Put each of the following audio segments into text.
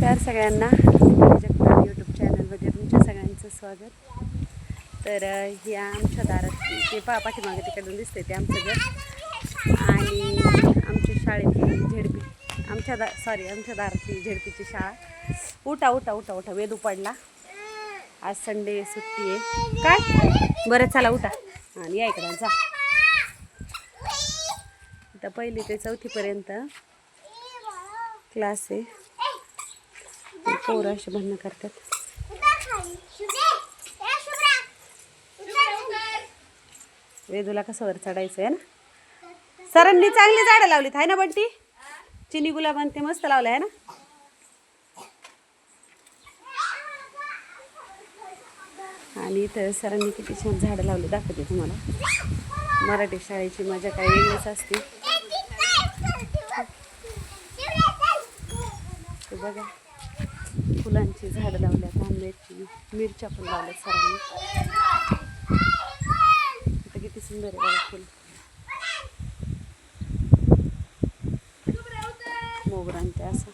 नमस्कार सगळ्यांना जगताप यूट्यूब चॅनलमध्ये तुमच्या सगळ्यांचं स्वागत. तर ही आमच्या दारात ते पाठीमागे तिकडून दिसते ते आमचं घर आणि आमच्या शाळेतली झेडपी आमच्या दारातली झेडपीची शाळा. उठा उठा उठा उठा, वेदू पडला. आज संडे सुट्टी आहे काय. बरं चला उठा आणि या इकडं जा. आता 1ली ते 4थीपर्यंत क्लास आहे. पोरं असे भांडणं करतात. वेदूला कसं वर चढायचं आहे ना. सरांनी चांगली झाडं लावलीत आहे ना बंटी. चिनी गुलाब ते मस्त लावलं आहे ना. आणि इथं सरांनी किती छान झाडं लावली दाखवते तुम्हाला. मराठी शाळेची मजा काही वेगळीच असते. ते बघा फुलांची झाडं लावल्यात, आंब्याची, मिरच्या पण लावल्यात सरांनी. आता किती सुंदर आहे बघा फुल. मोगरांचे असं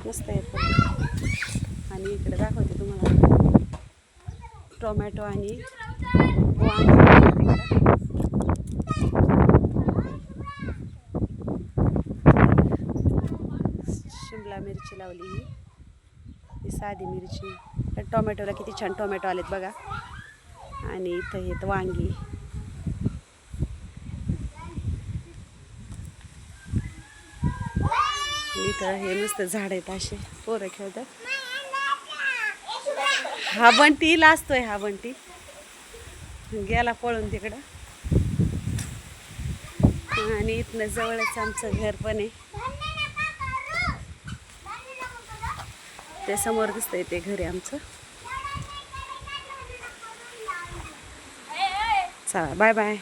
मस्त आहे फुल. आणि इकडे दाखवते तुम्हाला टोमॅटो आणि शिमला मिरची लावली. ही साधी मिरची. तर टोमॅटोला किती छान टोमॅटो आलेत बघा. आणि इथं येत वांगी. इथं हे मस्त झाड आहेत असे पोरं खेळतात. हा बंटी लाजतोय. हा बंटी गेला पळून तिकडं. आणि इथनं जवळच आमचं घर पण आहे. ते समोर दिसतंय ते घर आहे आमचं. चला बाय बाय.